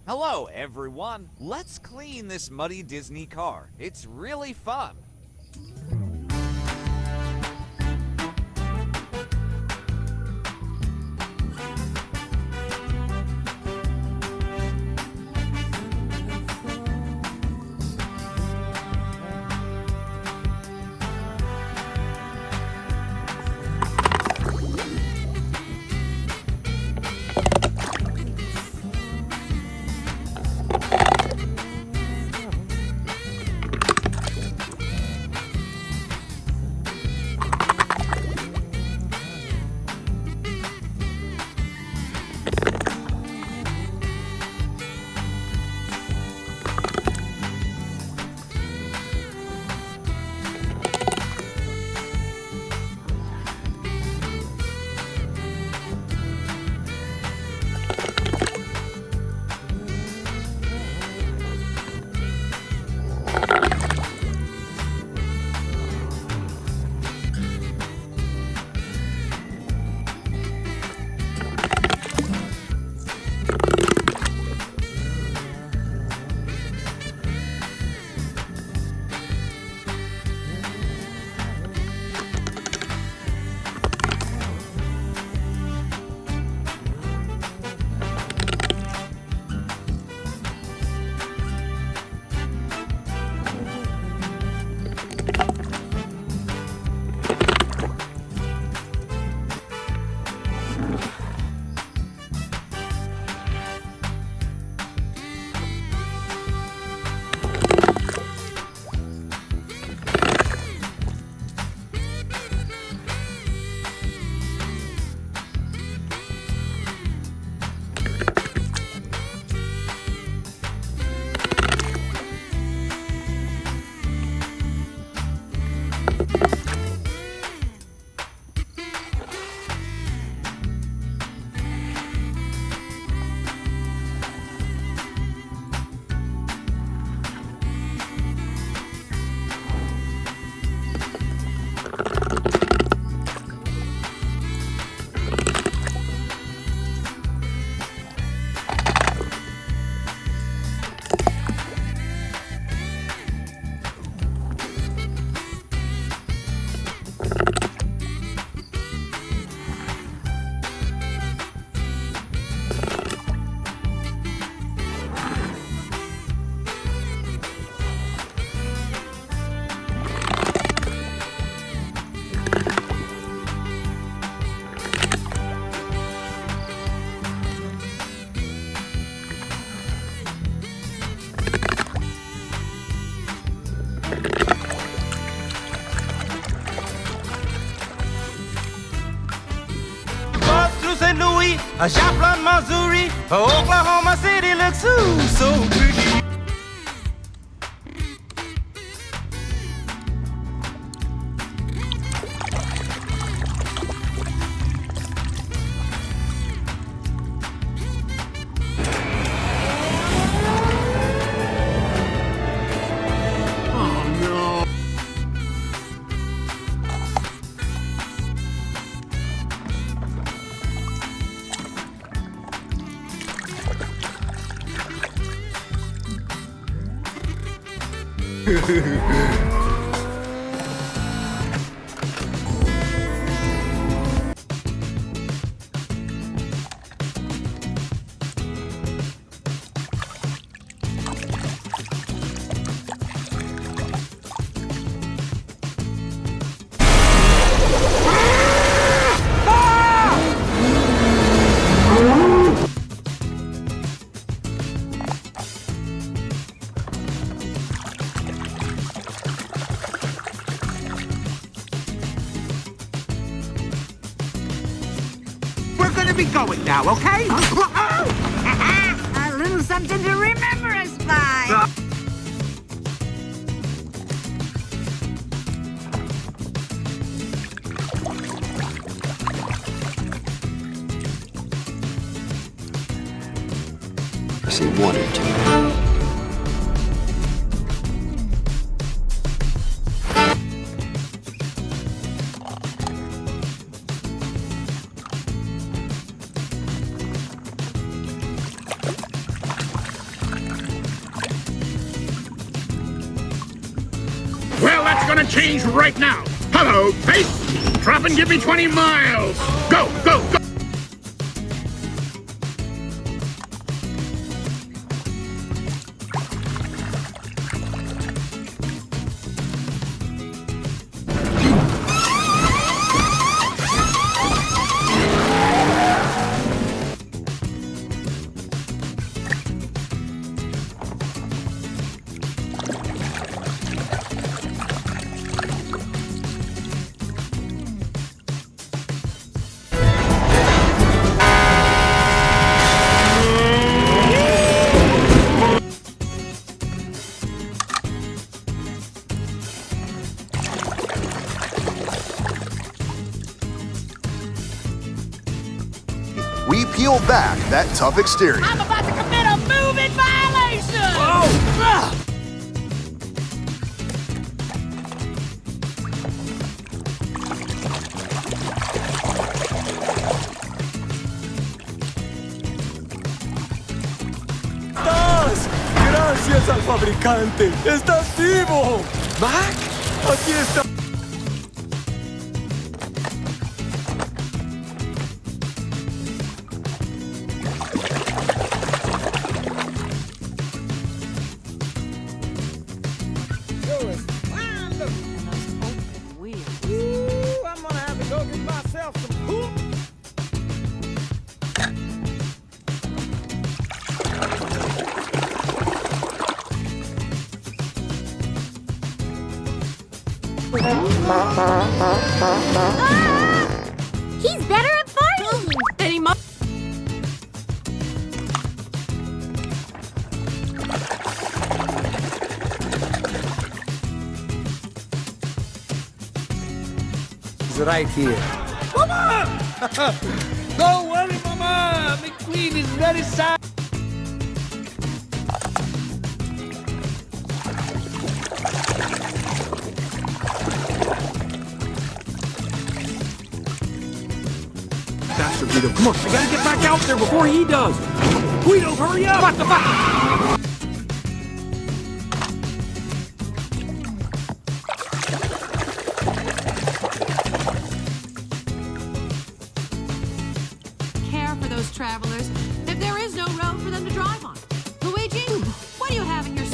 Hello, everyone. Let's clean this muddy Disney car. It's really fun. St. Louis, Joplin, Missouri, Oklahoma City looks so pretty. We're gonna be going now, okay? A little something to remember us by. He wanted to. gonna change right now. Hello, pace. Drop and give me 20 miles. Go, go, go. We peel back that tough exterior. I'm about to commit a moving violation! ¡Estás! ¡Gracias al fabricante! ¡Estás vivo! ¿Mac? Aquí está. I'm gonna have to go get myself some poop. He's better at farting! Any mo- Right here. Mama! Don't worry, Mama. McQueen is very sad. Faster, Guido. Come on, I gotta get back out there before he does. Guido, hurry up! What the fuck? Care for those travelers if there is no road for them to drive on. Luigi, what do you have in your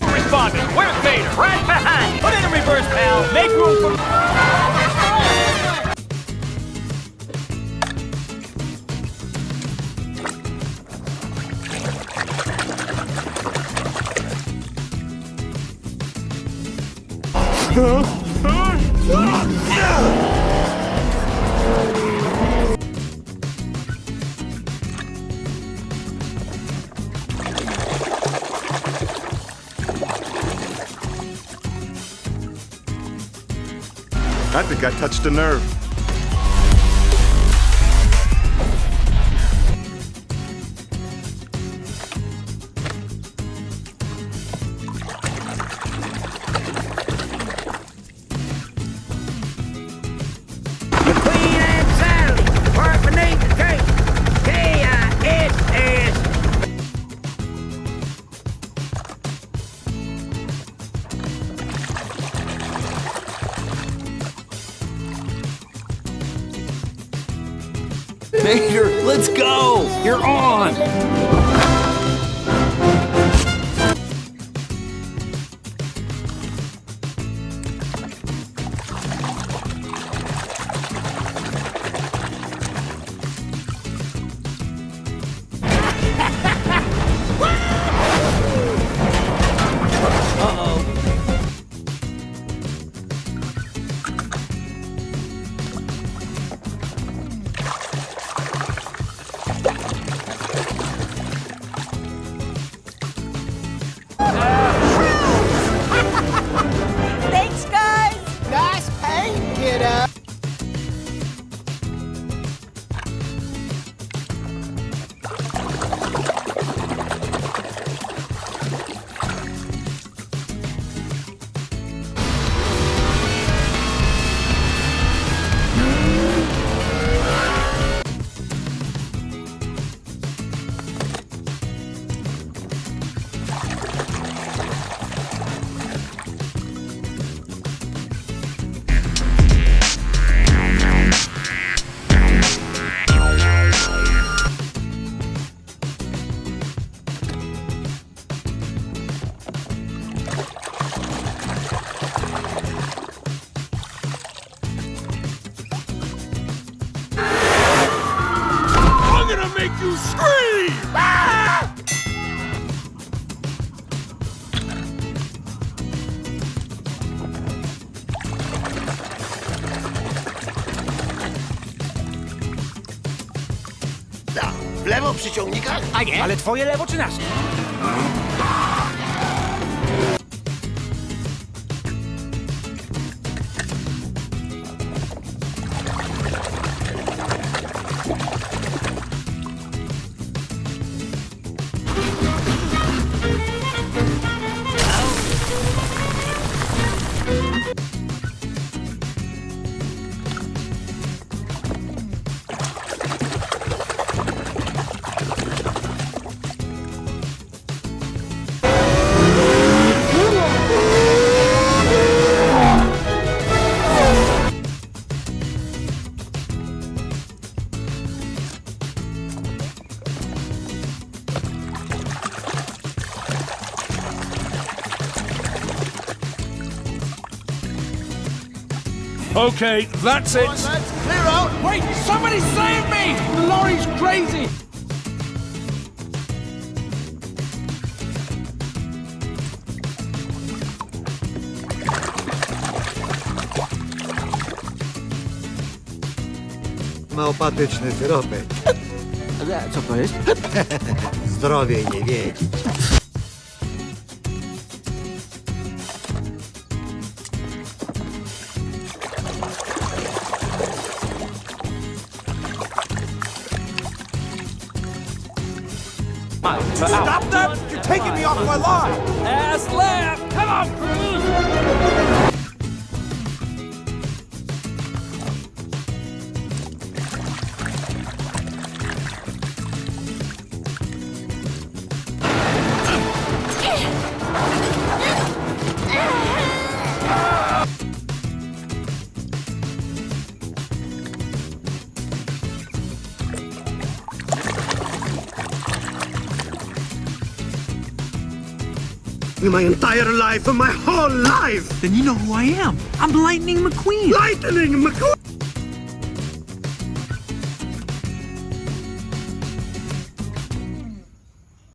Responding. Where's Vader? Right behind. Put it in reverse, pal. Make room for... I think I touched a nerve. McQueen and Sally. Part beneath the tape. K-I-S-S. Vader, let's go! You're on! you scream! Ah! W lewo przy ciągnikach? A nie? Ale twoje lewo czy nasze? Okay, that's it. Clear out! Wait! Somebody save me! The lorry's crazy! Małopatyczny syropek. Co to jest? Zdrowie nie wiedzieć. Stop that! You're taking me off my line! Ass left! Come on, Cruz! My entire life, my whole life! Then you know who I am. I'm Lightning McQueen. Lightning McQueen!